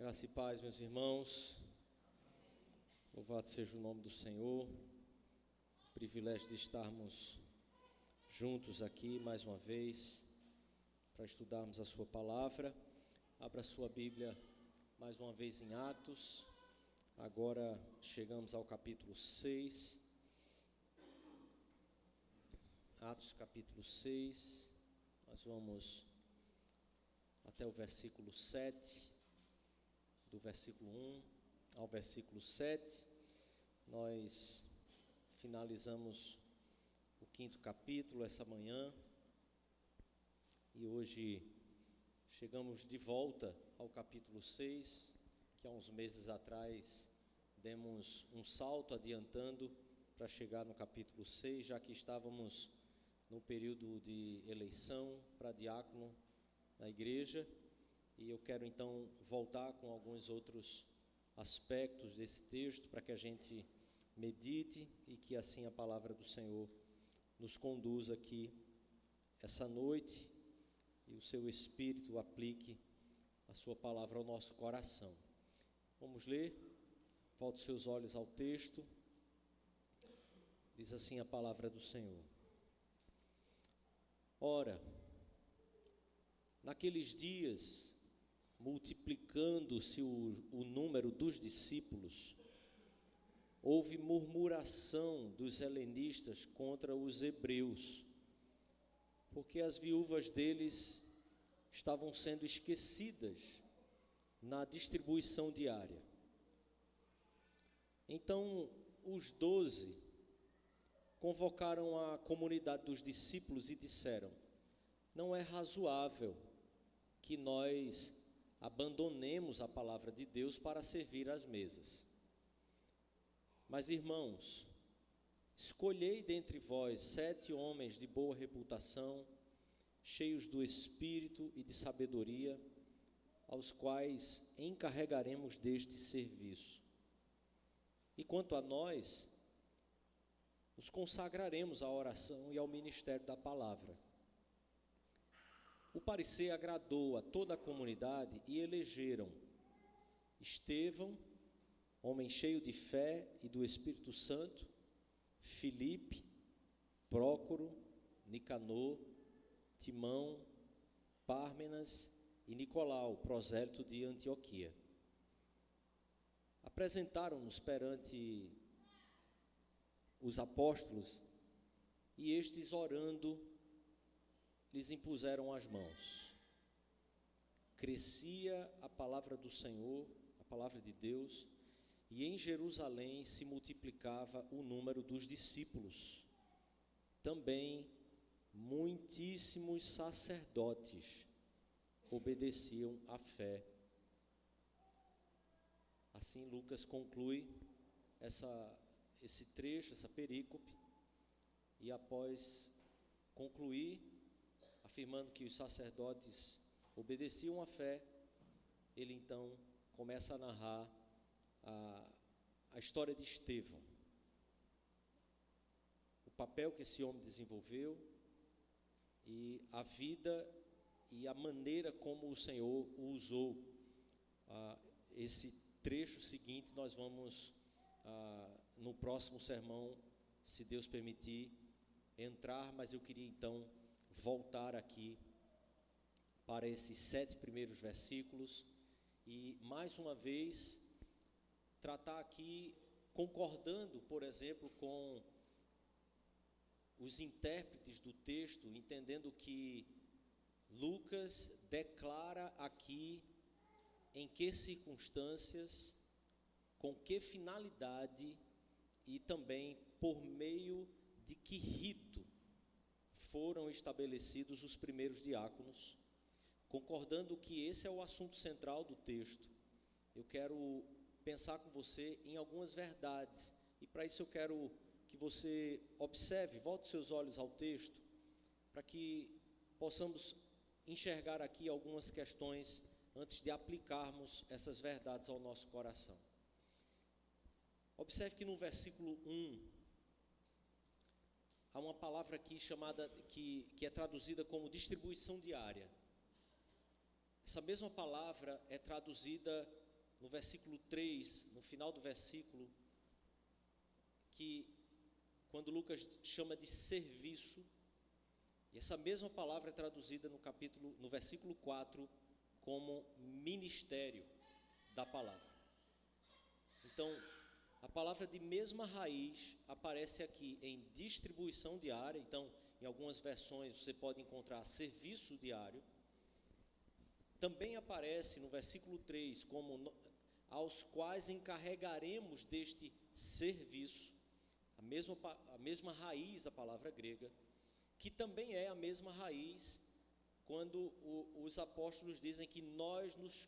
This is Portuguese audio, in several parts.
Graça e paz, meus irmãos. Louvado seja o nome do Senhor. Privilégio de estarmos juntos aqui mais uma vez para estudarmos a sua palavra. Abra sua Bíblia mais uma vez em Atos. Agora chegamos ao capítulo 6. Atos capítulo 6. Nós vamos até o versículo 7. Do versículo 1 ao versículo 7, nós finalizamos o 5º capítulo essa manhã, e hoje chegamos de volta ao capítulo 6, que há uns meses atrás demos um salto adiantando para chegar no capítulo 6, já que estávamos no período de eleição para diácono na igreja. E eu quero então voltar com alguns outros aspectos desse texto para que a gente medite e que assim a palavra do Senhor nos conduza aqui essa noite e o seu Espírito aplique a sua palavra ao nosso coração. Vamos ler, volte os seus olhos ao texto, diz assim a palavra do Senhor. Ora, naqueles dias, multiplicando-se o número dos discípulos, houve murmuração dos helenistas contra os hebreus, porque as viúvas deles estavam sendo esquecidas na distribuição diária. Então, os 12 convocaram a comunidade dos discípulos e disseram: não é razoável que nós abandonemos a palavra de Deus para servir às mesas. Mas, irmãos, escolhei dentre vós 7 homens de boa reputação, cheios do Espírito e de sabedoria, aos quais encarregaremos deste serviço. E quanto a nós, nos consagraremos à oração e ao ministério da palavra. O parecer agradou a toda a comunidade e elegeram Estevão, homem cheio de fé e do Espírito Santo, Filipe, Prócoro, Nicanor, Timão, Pármenas e Nicolau, prosélito de Antioquia. Apresentaram-nos perante os apóstolos e estes, orando, lhes impuseram as mãos. Crescia a palavra do Senhor, a palavra de Deus, e em Jerusalém se multiplicava o número dos discípulos. Também muitíssimos sacerdotes obedeciam à fé. Assim Lucas conclui esse trecho, essa perícope, e após concluir, afirmando que os sacerdotes obedeciam à fé, ele então começa a narrar a história de Estevão, o papel que esse homem desenvolveu e a vida e a maneira como o Senhor o usou. Esse trecho seguinte nós vamos, no próximo sermão, se Deus permitir, entrar, mas eu queria então voltar aqui para esses 7 primeiros versículos e mais uma vez tratar aqui, concordando, por exemplo, com os intérpretes do texto, entendendo que Lucas declara aqui em que circunstâncias, com que finalidade e também por meio de que rito foram estabelecidos os primeiros diáconos, concordando que esse é o assunto central do texto. Eu quero pensar com você em algumas verdades, e para isso eu quero que você observe, volte seus olhos ao texto, para que possamos enxergar aqui algumas questões antes de aplicarmos essas verdades ao nosso coração. Observe que no versículo 1, há uma palavra aqui que é traduzida como distribuição diária. Essa mesma palavra é traduzida no versículo 3, no final do versículo, que quando Lucas chama de serviço, e essa mesma palavra é traduzida no versículo 4 como ministério da palavra. Então, a palavra de mesma raiz aparece aqui em distribuição diária. Então, em algumas versões você pode encontrar serviço diário. Também aparece no versículo 3 como aos quais encarregaremos deste serviço, a mesma raiz da palavra grega, que também é a mesma raiz quando os apóstolos dizem que nós nos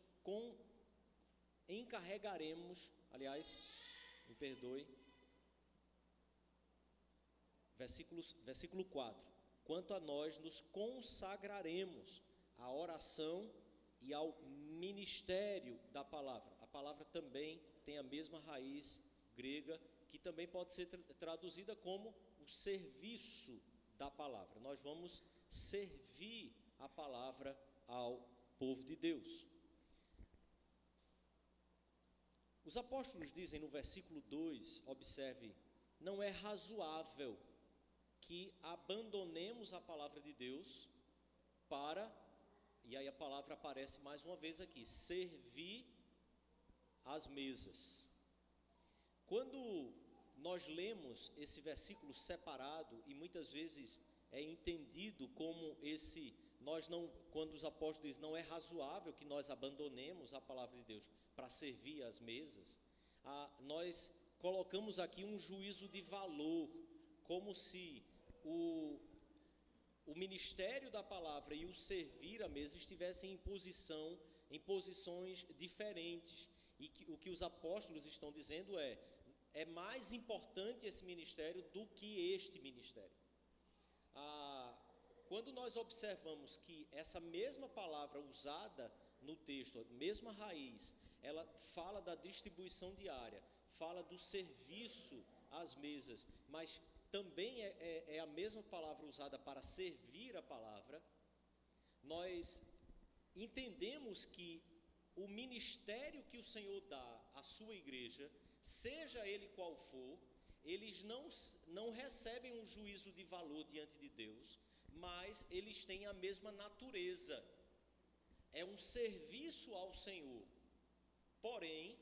encarregaremos, aliás, me perdoe, versículo 4, quanto a nós nos consagraremos à oração e ao ministério da palavra. A palavra também tem a mesma raiz grega, que também pode ser traduzida como o serviço da palavra. Nós vamos servir a palavra ao povo de Deus. Os apóstolos dizem no versículo 2, observe, não é razoável que abandonemos a palavra de Deus para, e aí a palavra aparece mais uma vez aqui, servir as mesas. Quando nós lemos esse versículo separado, e muitas vezes é entendido como quando os apóstolos dizem, não é razoável que nós abandonemos a palavra de Deus para servir as mesas, nós colocamos aqui um juízo de valor, como se o ministério da palavra e o servir a mesa estivessem em posições diferentes, e o que os apóstolos estão dizendo é mais importante esse ministério do que este ministério. Quando nós observamos que essa mesma palavra usada no texto, a mesma raiz, ela fala da distribuição diária, fala do serviço às mesas, mas também é a mesma palavra usada para servir a palavra, nós entendemos que o ministério que o Senhor dá à sua igreja, seja ele qual for, eles não recebem um juízo de valor diante de Deus, mas eles têm a mesma natureza. É um serviço ao Senhor. Porém,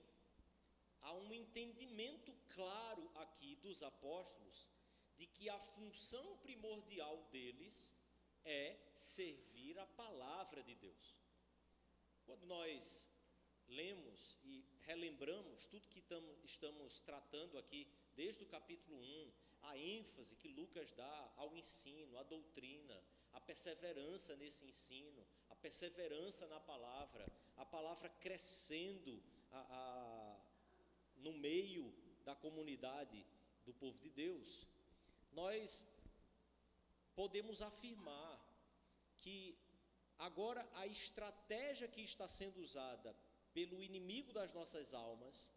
há um entendimento claro aqui dos apóstolos de que a função primordial deles é servir a palavra de Deus. Quando nós lemos e relembramos tudo que estamos tratando aqui, desde o capítulo 1, a ênfase que Lucas dá ao ensino, à doutrina, a perseverança nesse ensino, a perseverança na palavra, a palavra crescendo no meio da comunidade do povo de Deus, nós podemos afirmar que agora a estratégia que está sendo usada pelo inimigo das nossas almas,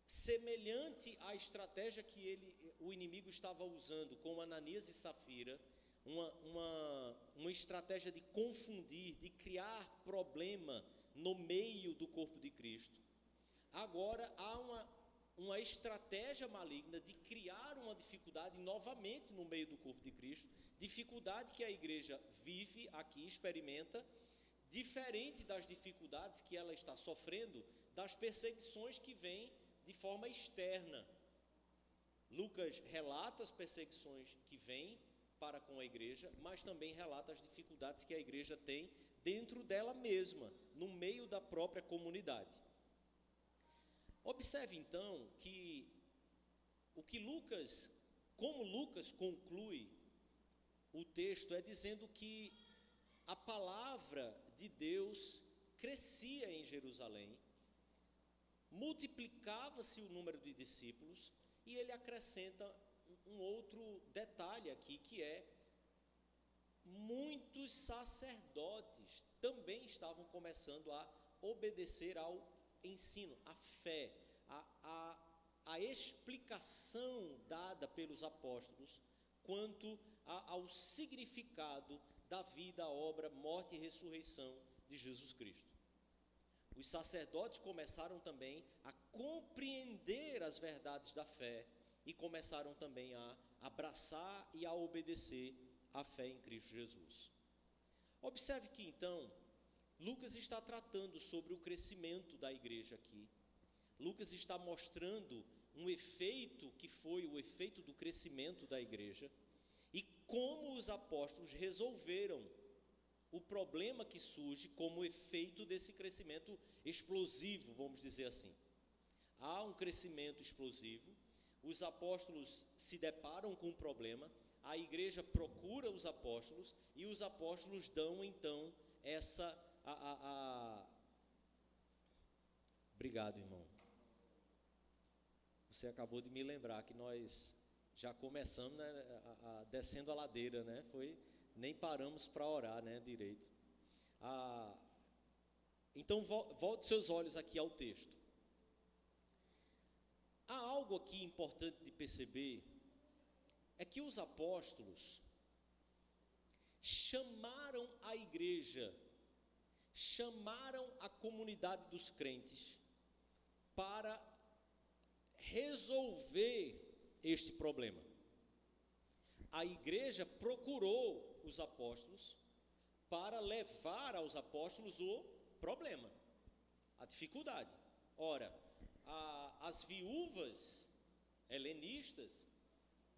semelhante à estratégia que o inimigo estava usando com Ananias e Safira, uma estratégia de confundir, de criar problema no meio do corpo de Cristo. Agora há uma estratégia maligna de criar uma dificuldade novamente no meio do corpo de Cristo, dificuldade que a igreja vive aqui, experimenta, diferente das dificuldades que ela está sofrendo, das perseguições que vêm de forma externa. Lucas relata as perseguições que vêm para com a igreja, mas também relata as dificuldades que a igreja tem dentro dela mesma, no meio da própria comunidade. Observe então que como Lucas conclui o texto, é dizendo que a palavra de Deus crescia em Jerusalém, multiplicava-se o número de discípulos, e ele acrescenta um outro detalhe aqui, que é muitos sacerdotes também estavam começando a obedecer ao ensino, à fé, a explicação dada pelos apóstolos quanto ao significado da vida, obra, morte e ressurreição de Jesus Cristo. Os sacerdotes começaram também a compreender as verdades da fé e começaram também a abraçar e a obedecer a fé em Cristo Jesus. Observe que então, Lucas está tratando sobre o crescimento da igreja aqui. Lucas está mostrando um efeito que foi o efeito do crescimento da igreja e como os apóstolos resolveram o problema que surge como efeito desse crescimento explosivo, vamos dizer assim. Há um crescimento explosivo, os apóstolos se deparam com um problema, a igreja procura os apóstolos e os apóstolos dão então Obrigado, irmão. Você acabou de me lembrar que nós já começamos, né, descendo a ladeira, né? Nem paramos para orar, né, direito. Então, volte seus olhos aqui ao texto. Há algo aqui importante de perceber, é que os apóstolos chamaram a igreja, chamaram a comunidade dos crentes para resolver este problema. A igreja procurou os apóstolos para levar aos apóstolos o problema, a dificuldade. Ora, as viúvas helenistas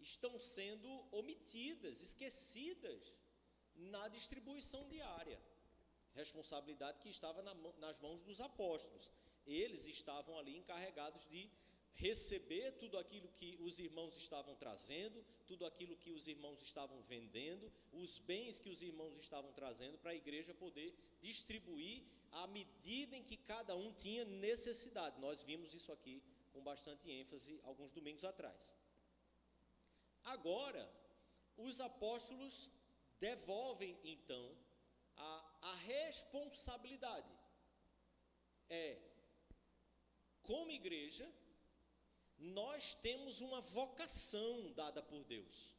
estão sendo omitidas, esquecidas na distribuição diária, responsabilidade que estava nas mãos dos apóstolos. Eles estavam ali encarregados de receber tudo aquilo que os irmãos estavam trazendo, tudo aquilo que os irmãos estavam vendendo, os bens que os irmãos estavam trazendo para a igreja poder distribuir à medida em que cada um tinha necessidade. Nós vimos isso aqui com bastante ênfase alguns domingos atrás. Agora, os apóstolos devolvem então a responsabilidade. Como igreja, nós temos uma vocação dada por Deus.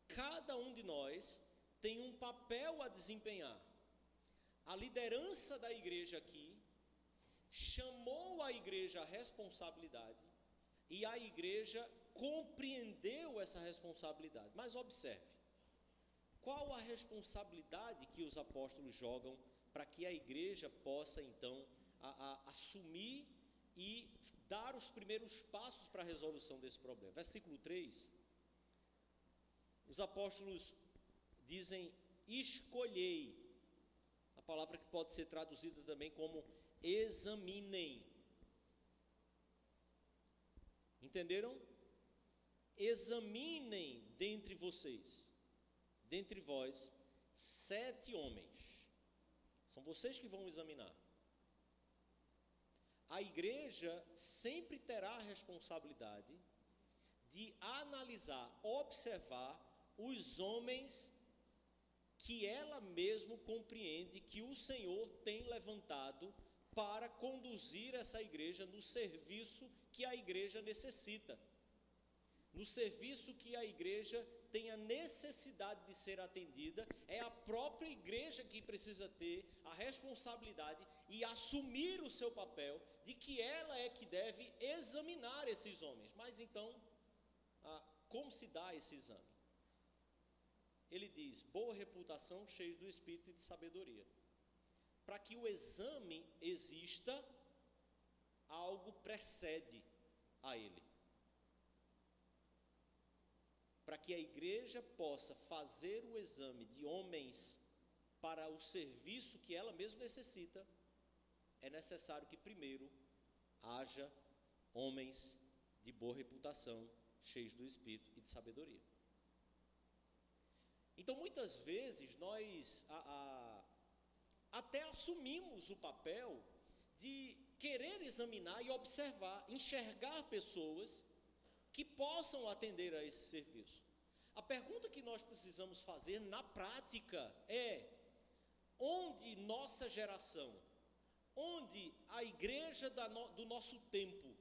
Cada um de nós tem um papel a desempenhar. A liderança da igreja aqui chamou a igreja à responsabilidade e a igreja compreendeu essa responsabilidade. Mas observe, qual a responsabilidade que os apóstolos jogam para que a igreja possa então assumir e dar os primeiros passos para a resolução desse problema? Versículo 3, os apóstolos dizem: escolhei, a palavra que pode ser traduzida também como examinem. Entenderam? Examinem dentre vocês, dentre vós, 7 homens. São vocês que vão examinar. A igreja sempre terá a responsabilidade de analisar, observar os homens que ela mesma compreende que o Senhor tem levantado para conduzir essa igreja no serviço que a igreja necessita, no serviço que a igreja tem a necessidade de ser atendida. É a própria igreja que precisa ter a responsabilidade e assumir o seu papel de que ela é que deve examinar esses homens. Mas então, como se dá esse exame? Ele diz: boa reputação, cheios do espírito e de sabedoria. Para que o exame exista, algo precede a ele. Para que a igreja possa fazer o exame de homens para o serviço que ela mesma necessita, é necessário que primeiro haja homens de boa reputação, cheios do espírito e de sabedoria. Então, muitas vezes, nós até assumimos o papel de querer examinar e observar, enxergar pessoas que possam atender a esse serviço. A pergunta que nós precisamos fazer na prática é: onde nossa geração, onde a igreja do nosso tempo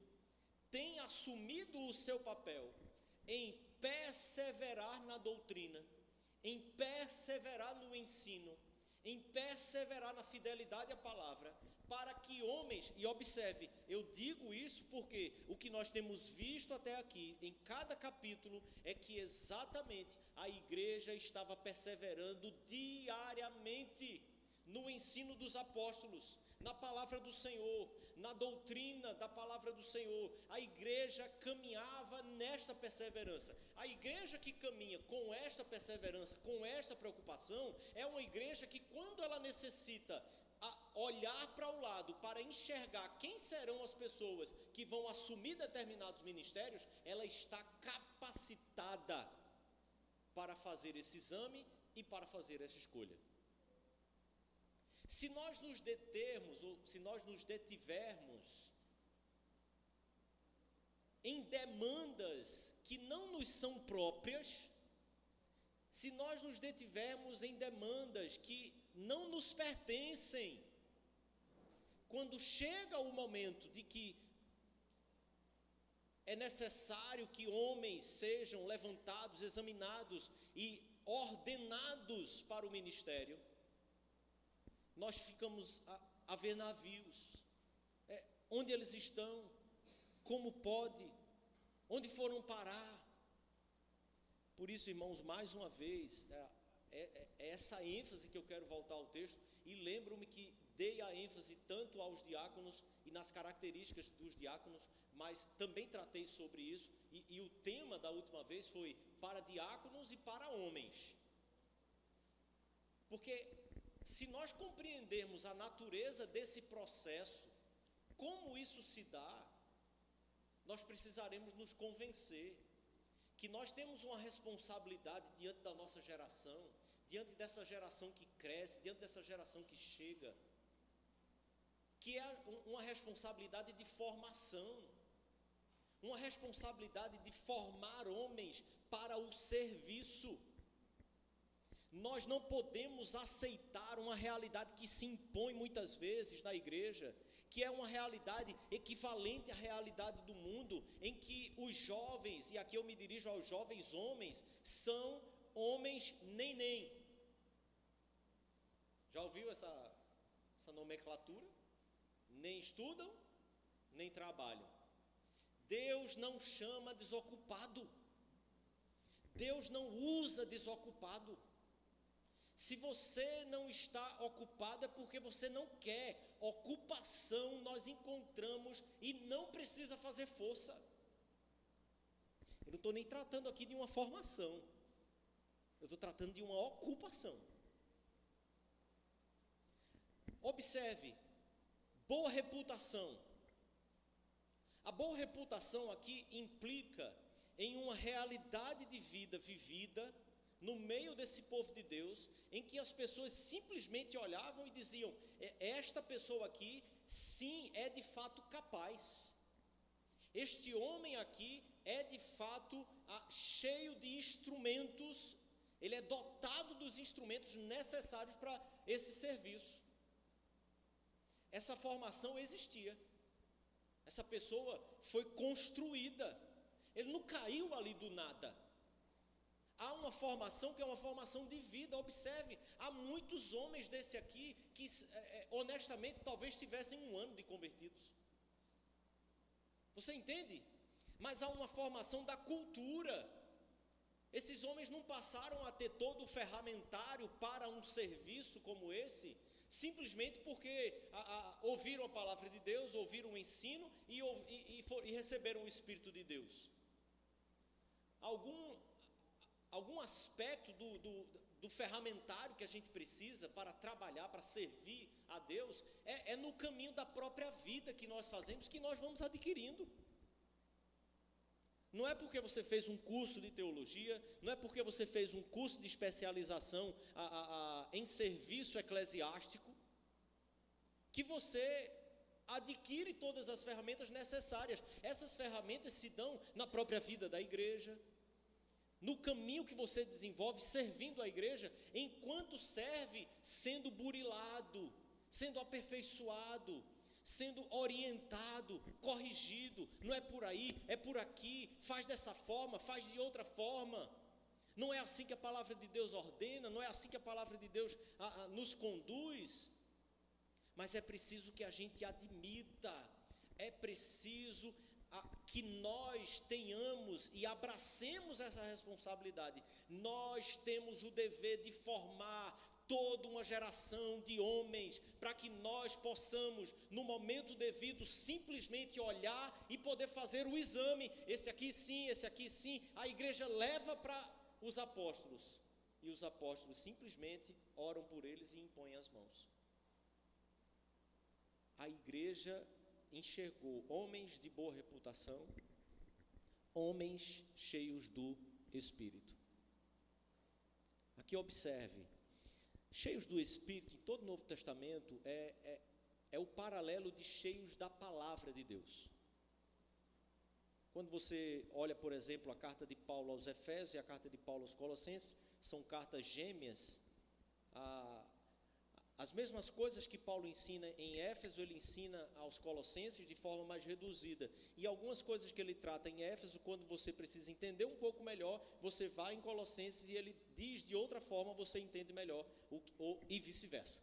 tem assumido o seu papel em perseverar na doutrina, em perseverar no ensino, em perseverar na fidelidade à palavra, para que homens, e observe, eu digo isso porque o que nós temos visto até aqui, em cada capítulo, é que exatamente a igreja estava perseverando diariamente no ensino dos apóstolos, na palavra do Senhor, na doutrina da palavra do Senhor. A igreja caminhava nesta perseverança. A igreja que caminha com esta perseverança, com esta preocupação, é uma igreja que, quando ela necessita olhar para o lado, para enxergar quem serão as pessoas que vão assumir determinados ministérios, ela está capacitada para fazer esse exame e para fazer essa escolha. Se nós nos determos, ou se nós nos detivermos em demandas que não nos são próprias, se nós nos detivermos em demandas que não nos pertencem, quando chega o momento de que é necessário que homens sejam levantados, examinados e ordenados para o ministério, nós ficamos a ver navios, onde eles estão, como pode, onde foram parar. Por isso, irmãos, mais uma vez, é essa ênfase que eu quero voltar ao texto, e lembro-me que dei a ênfase tanto aos diáconos e nas características dos diáconos, mas também tratei sobre isso, e o tema da última vez foi para diáconos e para homens, porque se nós compreendermos a natureza desse processo, como isso se dá, nós precisaremos nos convencer que nós temos uma responsabilidade diante da nossa geração, diante dessa geração que cresce, diante dessa geração que chega, que é uma responsabilidade de formação, uma responsabilidade de formar homens para o serviço. Nós não podemos aceitar uma realidade que se impõe muitas vezes na igreja, que é uma realidade equivalente à realidade do mundo, em que os jovens, e aqui eu me dirijo aos jovens homens, são homens nem. Já ouviu essa nomenclatura? Nem estudam, nem trabalham. Deus não chama desocupado. Deus não usa desocupado. Se você não está ocupado, é porque você não quer. Ocupação nós encontramos e não precisa fazer força. Eu não estou nem tratando aqui de uma formação, eu estou tratando de uma ocupação. Observe, boa reputação. A boa reputação aqui implica em uma realidade de vida vivida no meio desse povo de Deus, em que as pessoas simplesmente olhavam e diziam: esta pessoa aqui, sim, é de fato capaz. Este homem aqui é de fato cheio de instrumentos, ele é dotado dos instrumentos necessários para esse serviço. Essa formação existia, essa pessoa foi construída, ele não caiu ali do nada. Há uma formação que é uma formação de vida. Observe, há muitos homens desse aqui que honestamente talvez tivessem 1 ano de convertidos. Você entende? Mas há uma formação da cultura. Esses homens não passaram a ter todo o ferramentário para um serviço como esse, simplesmente porque ouviram a palavra de Deus, ouviram o ensino e receberam o Espírito de Deus. Algum aspecto do ferramentário que a gente precisa para trabalhar, para servir a Deus, é no caminho da própria vida que nós fazemos, que nós vamos adquirindo. Não é porque você fez um curso de teologia, não é porque você fez um curso de especialização em serviço eclesiástico, que você adquire todas as ferramentas necessárias. Essas ferramentas se dão na própria vida da igreja, no caminho que você desenvolve servindo a igreja, enquanto serve, sendo burilado, sendo aperfeiçoado, sendo orientado, corrigido. Não é por aí, é por aqui, faz dessa forma, faz de outra forma. Não é assim que a palavra de Deus ordena, não é assim que a palavra de Deus nos conduz. Mas é preciso que a gente admita, é preciso que nós tenhamos e abracemos essa responsabilidade. Nós temos o dever de formar toda uma geração de homens, para que nós possamos, no momento devido, simplesmente olhar e poder fazer o exame. Esse aqui sim, esse aqui sim. A igreja leva para os apóstolos, e os apóstolos simplesmente oram por eles e impõem as mãos. A igreja enxergou homens de boa reputação, homens cheios do Espírito. Aqui observe, cheios do Espírito, em todo o Novo Testamento, é o paralelo de cheios da palavra de Deus. Quando você olha, por exemplo, a carta de Paulo aos Efésios e a carta de Paulo aos Colossenses, são cartas gêmeas. As mesmas coisas que Paulo ensina em Éfeso, ele ensina aos Colossenses de forma mais reduzida. E algumas coisas que ele trata em Éfeso, quando você precisa entender um pouco melhor, você vai em Colossenses e ele diz de outra forma, você entende melhor, e vice-versa.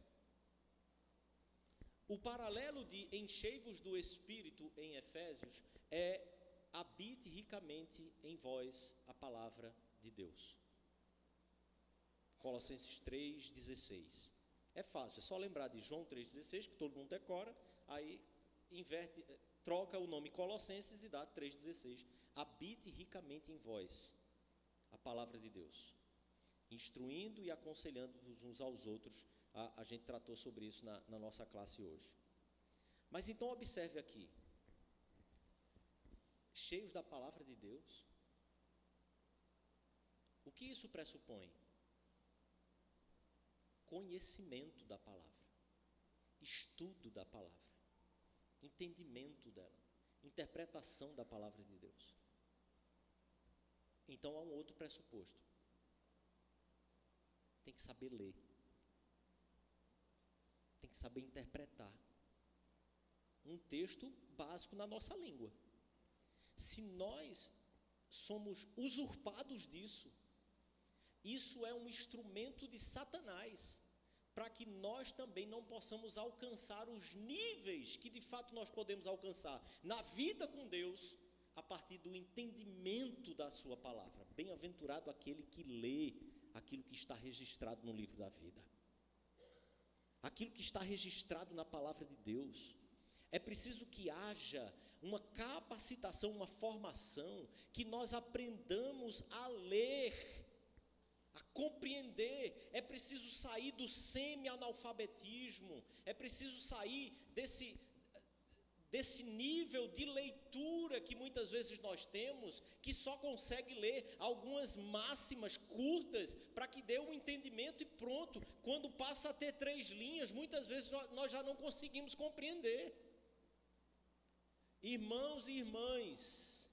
O paralelo de enchei-vos do Espírito em Efésios é habite ricamente em vós a palavra de Deus. Colossenses 3,16. É fácil, é só lembrar de João 3,16, que todo mundo decora, aí inverte, troca o nome Colossenses e dá 3,16. Habite ricamente em vós a palavra de Deus, instruindo e aconselhando-vos uns aos outros. A gente tratou sobre isso na nossa classe hoje. Mas então observe aqui, cheios da palavra de Deus, o que isso pressupõe? Conhecimento da palavra, estudo da palavra, entendimento dela, interpretação da palavra de Deus. Então há um outro pressuposto, tem que saber ler, tem que saber interpretar um texto básico na nossa língua. Se nós somos usurpados disso, isso é um instrumento de Satanás, para que nós também não possamos alcançar os níveis que de fato nós podemos alcançar na vida com Deus, a partir do entendimento da sua palavra. Bem-aventurado aquele que lê aquilo que está registrado no livro da vida, aquilo que está registrado na palavra de Deus. É preciso que haja uma capacitação, uma formação, que nós aprendamos a ler, a compreender. É preciso sair do semi-analfabetismo, é preciso sair desse nível de leitura que muitas vezes nós temos, que só consegue ler algumas máximas curtas, para que dê um entendimento e pronto. Quando passa a ter 3 linhas, muitas vezes nós já não conseguimos compreender. Irmãos e irmãs,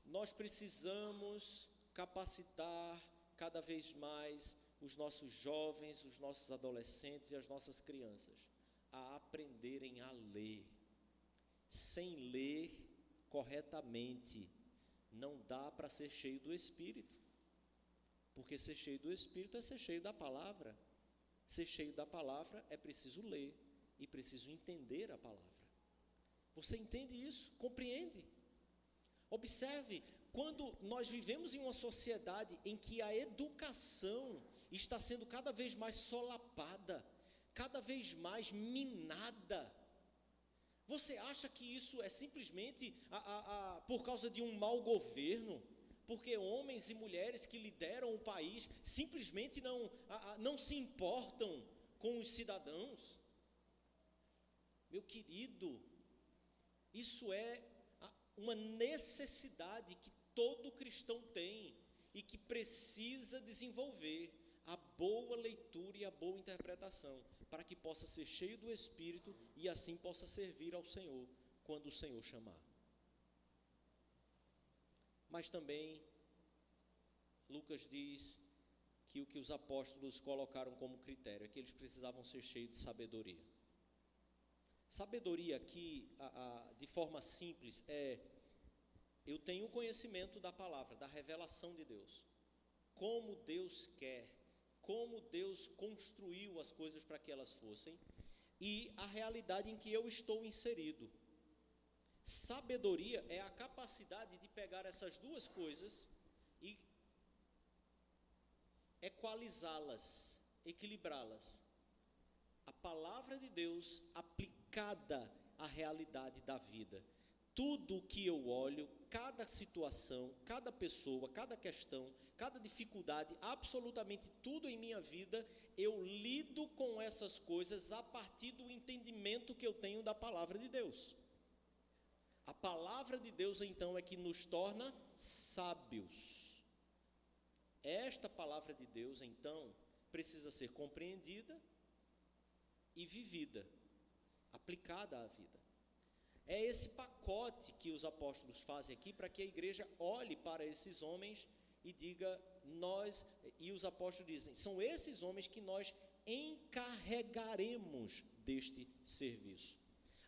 nós precisamos capacitar cada vez mais os nossos jovens, os nossos adolescentes e as nossas crianças a aprenderem a ler. Sem ler corretamente, não dá para ser cheio do Espírito, porque ser cheio do Espírito é ser cheio da palavra. Ser cheio da palavra é preciso ler e preciso entender a palavra. Você entende isso? Compreende? Observe, quando nós vivemos em uma sociedade em que a educação está sendo cada vez mais solapada, cada vez mais minada, você acha que isso é simplesmente por causa de um mau governo? Porque homens e mulheres que lideram o país simplesmente não se importam com os cidadãos? Meu querido, isso é uma necessidade que todo cristão tem e que precisa desenvolver a boa leitura e a boa interpretação, para que possa ser cheio do Espírito e assim possa servir ao Senhor quando o Senhor chamar. Mas também Lucas diz que o que os apóstolos colocaram como critério é que eles precisavam ser cheios de sabedoria. Sabedoria aqui, de forma simples, eu tenho o conhecimento da palavra, da revelação de Deus. como Deus quer, como Deus construiu as coisas para que elas fossem, e a realidade em que eu estou inserido. Sabedoria é a capacidade de pegar essas duas coisas e equalizá-las, equilibrá-las. A palavra de Deus aplicada à realidade da vida. Tudo que eu olho, cada situação, cada pessoa, cada questão, cada dificuldade, absolutamente tudo em minha vida, eu lido com essas coisas a partir do entendimento que eu tenho da palavra de Deus. A palavra de Deus, então, é que nos torna sábios. Esta palavra de Deus, então, precisa ser compreendida e vivida, aplicada à vida. É esse pacote que os apóstolos fazem aqui para que a igreja olhe para esses homens e diga, e os apóstolos dizem, são esses homens que nós encarregaremos deste serviço.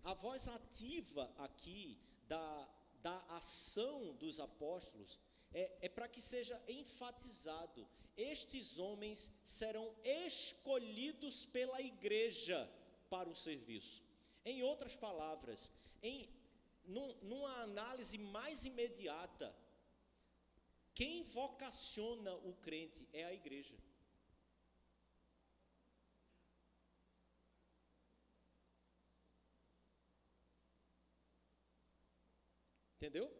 A voz ativa aqui da ação dos apóstolos é para que seja enfatizado, estes homens serão escolhidos pela igreja para o serviço. Em outras palavras, numa análise mais imediata, quem vocaciona o crente é a igreja. Entendeu?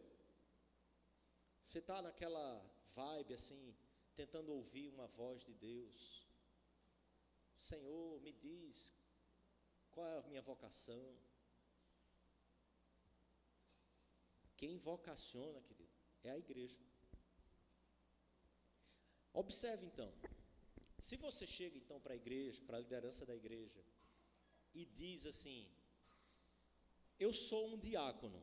Você está naquela vibe assim, tentando ouvir uma voz de Deus. Senhor, me diz qual é a minha vocação. Quem vocaciona, querido, é a igreja. Observe então, se você chega então para a igreja, para a liderança da igreja, e diz assim, eu sou um diácono,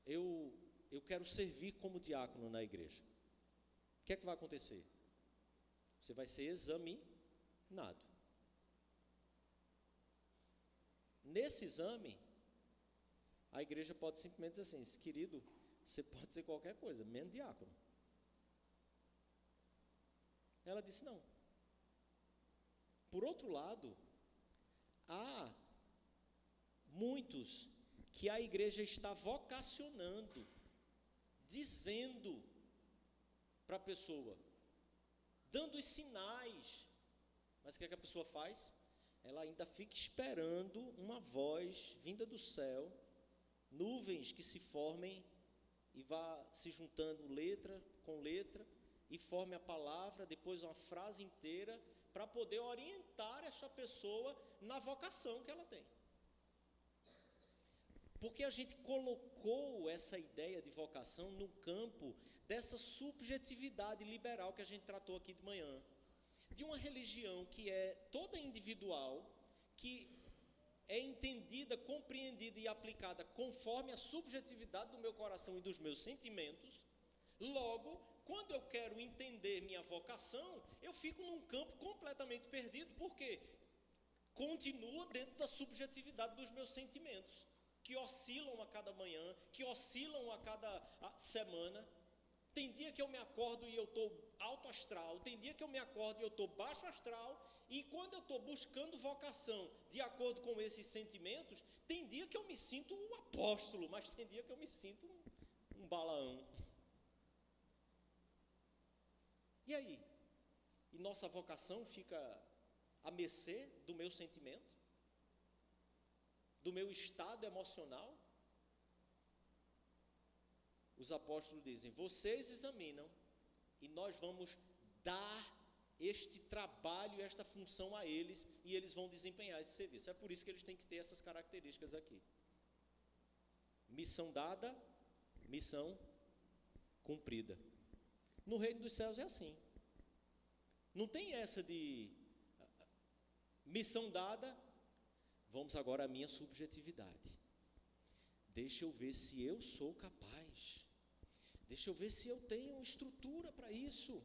eu quero servir como diácono na igreja. O que é que vai acontecer? Você vai ser examinado. Nesse exame, a igreja pode simplesmente dizer assim, querido, você pode ser qualquer coisa, menos diácono. Ela disse não. Por outro lado, há muitos que a igreja está vocacionando, dizendo para a pessoa, dando os sinais, mas o que é que a pessoa faz? Ela ainda fica esperando uma voz vinda do céu, nuvens que se formem e vá se juntando letra com letra, e forme a palavra, depois uma frase inteira, para poder orientar essa pessoa na vocação que ela tem. Porque a gente colocou essa ideia de vocação no campo dessa subjetividade liberal que a gente tratou aqui de manhã, de uma religião que é toda individual, que é entendida, compreendida e aplicada conforme a subjetividade do meu coração e dos meus sentimentos. Logo, quando eu quero entender minha vocação, eu fico num campo completamente perdido, porque continua dentro da subjetividade dos meus sentimentos, que oscilam a cada manhã, que oscilam a cada semana. Tem dia que eu me acordo e eu estou alto astral, tem dia que eu me acordo e eu estou baixo astral, e quando eu estou buscando vocação de acordo com esses sentimentos, tem dia que eu me sinto um apóstolo, mas tem dia que eu me sinto um Balaão. E aí? E nossa vocação fica à mercê do meu sentimento? Do meu estado emocional? Os apóstolos dizem, vocês examinam e nós vamos dar este trabalho, esta função a eles, e eles vão desempenhar esse serviço. É por isso que eles têm que ter essas características aqui. Missão dada, missão cumprida. No reino dos céus é assim. Não tem essa de missão dada, vamos agora à minha subjetividade. Deixa eu ver se eu sou capaz. Deixa eu ver se eu tenho estrutura para isso.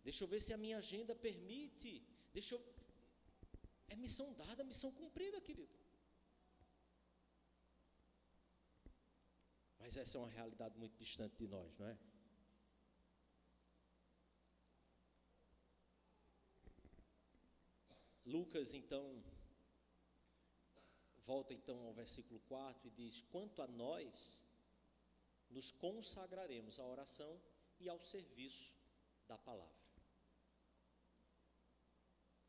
Deixa eu ver se a minha agenda permite. É missão dada, missão cumprida, querido. Mas essa é uma realidade muito distante de nós, não é? Lucas, então, volta então ao versículo 4 e diz: quanto a nós, nos consagraremos à oração e ao serviço da palavra.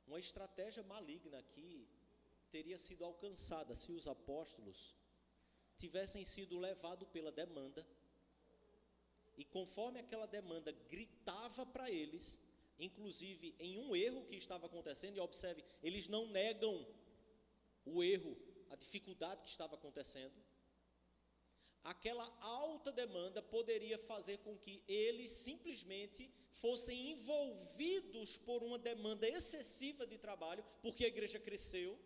Uma estratégia maligna aqui teria sido alcançada se os apóstolos tivessem sido levados pela demanda, e conforme aquela demanda gritava para eles, inclusive em um erro que estava acontecendo, e observe, eles não negam o erro, a dificuldade que estava acontecendo, aquela alta demanda poderia fazer com que eles simplesmente fossem envolvidos por uma demanda excessiva de trabalho, porque a igreja cresceu,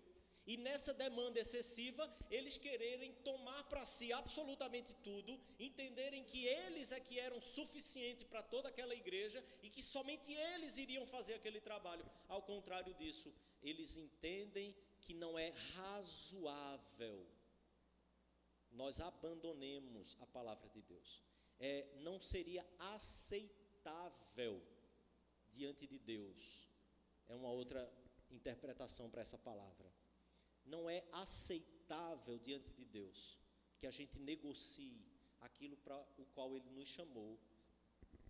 e nessa demanda excessiva, eles quererem tomar para si absolutamente tudo, entenderem que eles é que eram suficientes para toda aquela igreja, e que somente eles iriam fazer aquele trabalho. Ao contrário disso, eles entendem que não é razoável nós abandonemos a palavra de Deus. Não seria aceitável diante de Deus. É uma outra interpretação para essa palavra. Não é aceitável diante de Deus que a gente negocie aquilo para o qual Ele nos chamou,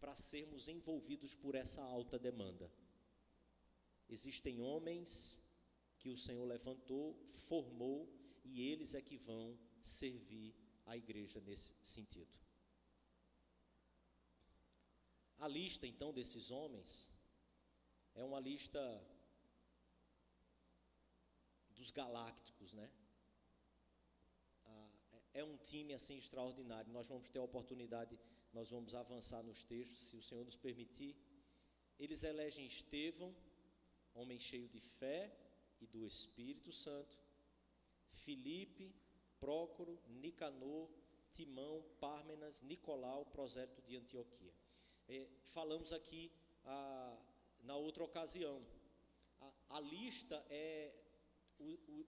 para sermos envolvidos por essa alta demanda. Existem homens que o Senhor levantou, formou, e eles é que vão servir a igreja nesse sentido. A lista então desses homens é uma lista dos galácticos, né? É um time assim extraordinário. Nós vamos ter a oportunidade, nós vamos avançar nos textos, se o Senhor nos permitir. Eles elegem Estevão, homem cheio de fé e do Espírito Santo, Filipe, Prócoro, Nicanor, Timão, Pármenas, Nicolau, prosélito de Antioquia. Falamos aqui na outra ocasião. A lista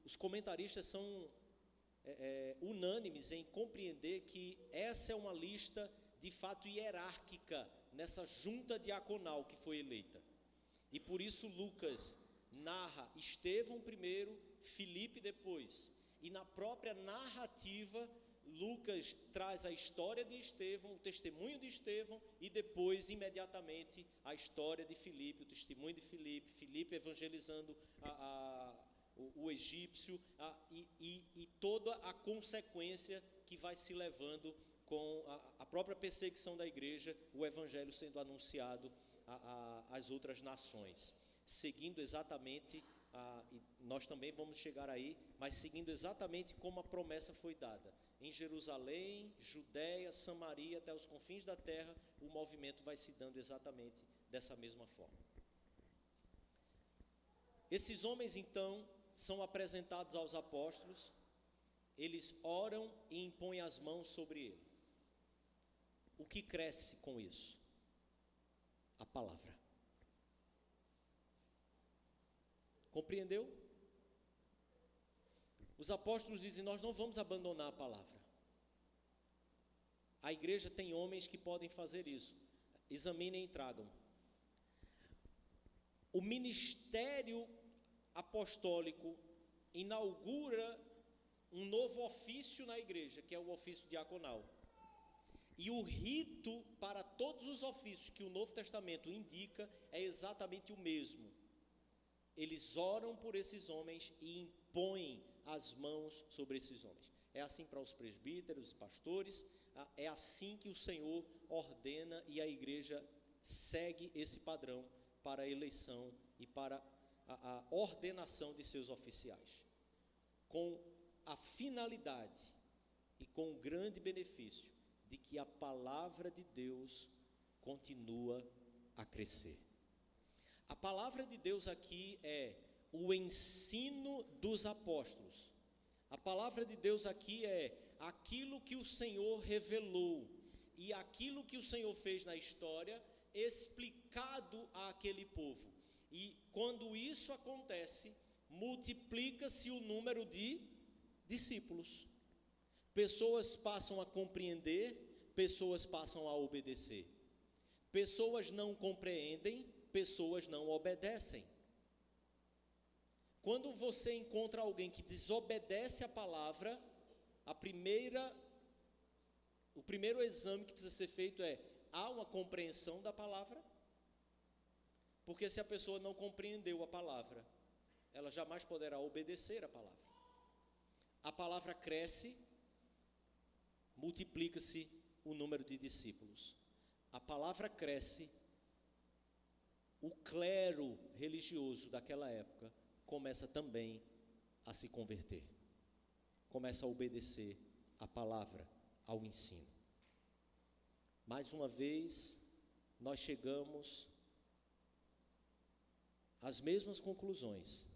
os comentaristas são unânimes em compreender que essa é uma lista de fato hierárquica nessa junta diaconal que foi eleita. E por isso Lucas narra Estevão primeiro, Filipe depois. E na própria narrativa, Lucas traz a história de Estevão, o testemunho de Estevão, e depois, imediatamente, a história de Filipe, o testemunho de Filipe, Filipe evangelizando o egípcio, e toda a consequência que vai se levando com a própria perseguição da igreja, o evangelho sendo anunciado às outras nações, seguindo exatamente, e nós também vamos chegar aí, mas seguindo exatamente como a promessa foi dada. Em Jerusalém, Judéia, Samaria, até os confins da terra, o movimento vai se dando exatamente dessa mesma forma. Esses homens, então, são apresentados aos apóstolos, eles oram e impõem as mãos sobre ele. O que cresce com isso? A palavra. Compreendeu? Os apóstolos dizem: nós não vamos abandonar a palavra. A igreja tem homens que podem fazer isso. Examinem e tragam. O ministério apostólico inaugura um novo ofício na igreja, que é o ofício diaconal. E o rito para todos os ofícios que o Novo Testamento indica é exatamente o mesmo. Eles oram por esses homens e impõem as mãos sobre esses homens. É assim para os presbíteros e pastores, é assim que o Senhor ordena, e a igreja segue esse padrão para a eleição e para a ordenação de seus oficiais, com a finalidade e com o grande benefício de que a palavra de Deus continua a crescer. A palavra de Deus aqui é o ensino dos apóstolos. A palavra de Deus aqui é aquilo que o Senhor revelou e aquilo que o Senhor fez na história, explicado àquele povo. E quando isso acontece, multiplica-se o número de discípulos. Pessoas passam a compreender, pessoas passam a obedecer. Pessoas não compreendem, pessoas não obedecem. Quando você encontra alguém que desobedece a palavra, o primeiro exame que precisa ser feito é: há uma compreensão da palavra? Porque se a pessoa não compreendeu a palavra, ela jamais poderá obedecer a palavra. A palavra cresce, multiplica-se o número de discípulos. A palavra cresce, o clero religioso daquela época começa também a se converter, começa a obedecer a palavra, ao ensino. Mais uma vez, nós chegamos às mesmas conclusões.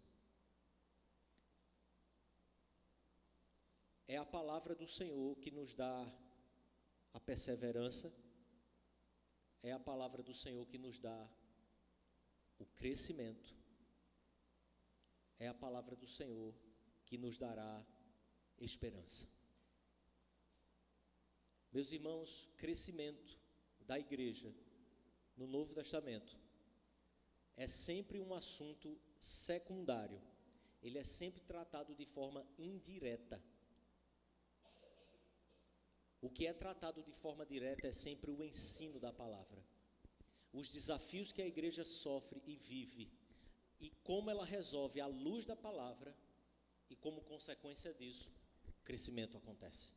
É a palavra do Senhor que nos dá a perseverança, é a palavra do Senhor que nos dá o crescimento, é a palavra do Senhor que nos dará esperança. Meus irmãos, crescimento da igreja no Novo Testamento é sempre um assunto secundário, ele é sempre tratado de forma indireta. O que é tratado de forma direta é sempre o ensino da palavra, os desafios que a igreja sofre e vive, e como ela resolve à luz da palavra, e como consequência disso, crescimento acontece.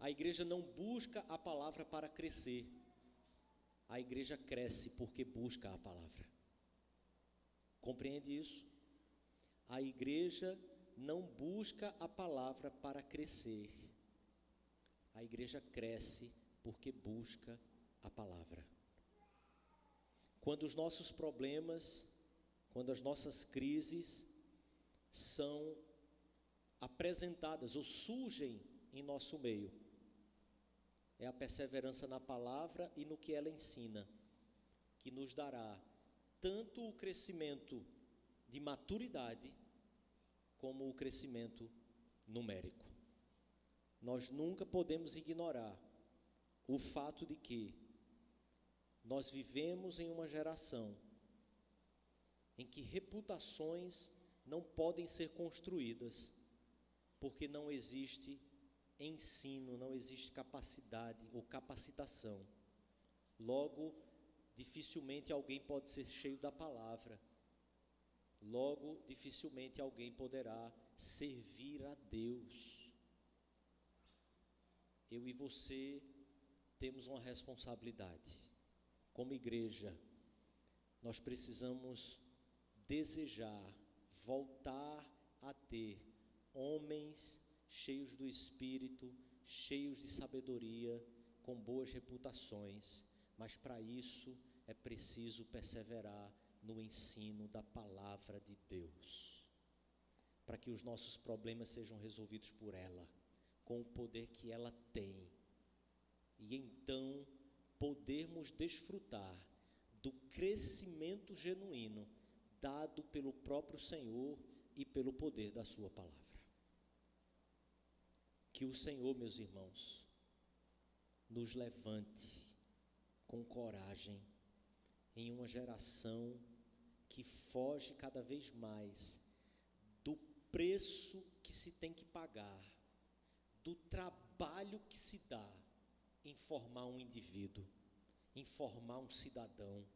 A igreja não busca a palavra para crescer, a igreja cresce porque busca a palavra. Compreende isso? A igreja não busca a palavra para crescer, a igreja cresce porque busca a palavra. Quando os nossos problemas, quando as nossas crises são apresentadas ou surgem em nosso meio, é a perseverança na palavra e no que ela ensina, que nos dará tanto o crescimento de maturidade, como o crescimento numérico. Nós nunca podemos ignorar o fato de que nós vivemos em uma geração em que reputações não podem ser construídas, porque não existe ensino, não existe capacidade ou capacitação. Logo, dificilmente alguém pode ser cheio da palavra. Logo, dificilmente alguém poderá servir a Deus. Eu e você temos uma responsabilidade. Como igreja, nós precisamos desejar voltar a ter homens cheios do Espírito, cheios de sabedoria, com boas reputações, mas para isso é preciso perseverar no ensino da palavra de Deus, para que os nossos problemas sejam resolvidos por ela, com o poder que ela tem, e então podermos desfrutar do crescimento genuíno dado pelo próprio Senhor e pelo poder da sua palavra. Que o Senhor, meus irmãos, nos levante com coragem em uma geração que foge cada vez mais do preço que se tem que pagar, do trabalho que se dá em formar um indivíduo, em formar um cidadão,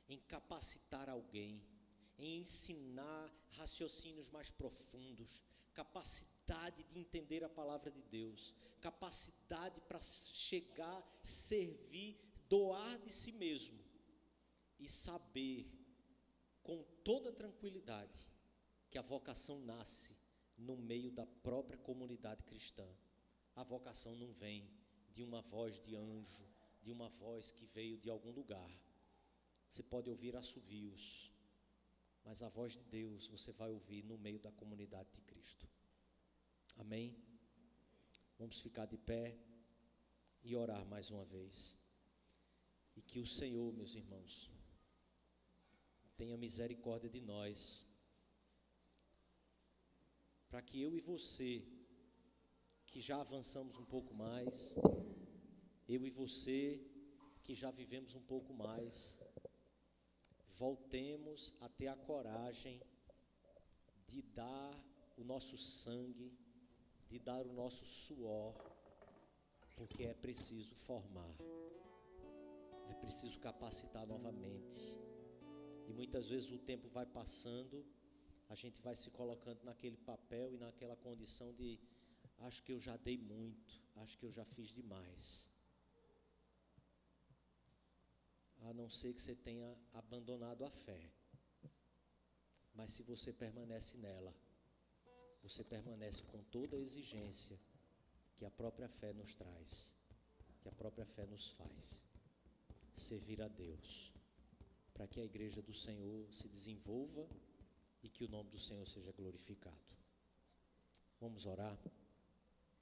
em capacitar alguém, em ensinar raciocínios mais profundos, capacidade de entender a palavra de Deus, capacidade para chegar, servir, doar de si mesmo e saber com toda tranquilidade que a vocação nasce no meio da própria comunidade cristã. A vocação não vem de uma voz de anjo, de uma voz que veio de algum lugar. Você pode ouvir assovios, mas a voz de Deus você vai ouvir no meio da comunidade de Cristo. Amém? Vamos ficar de pé e orar mais uma vez. E que o Senhor, meus irmãos, tenha misericórdia de nós, para que eu e você, que já avançamos um pouco mais, eu e você, que já vivemos um pouco mais, voltemos a ter a coragem de dar o nosso sangue, de dar o nosso suor, porque é preciso formar, é preciso capacitar novamente. E muitas vezes o tempo vai passando, a gente vai se colocando naquele papel e naquela condição de: acho que eu já dei muito, acho que eu já fiz demais. A não ser que você tenha abandonado a fé. Mas se você permanece nela, você permanece com toda a exigência que a própria fé nos traz, que a própria fé nos faz. Servir a Deus, para que a igreja do Senhor se desenvolva e que o nome do Senhor seja glorificado. Vamos orar?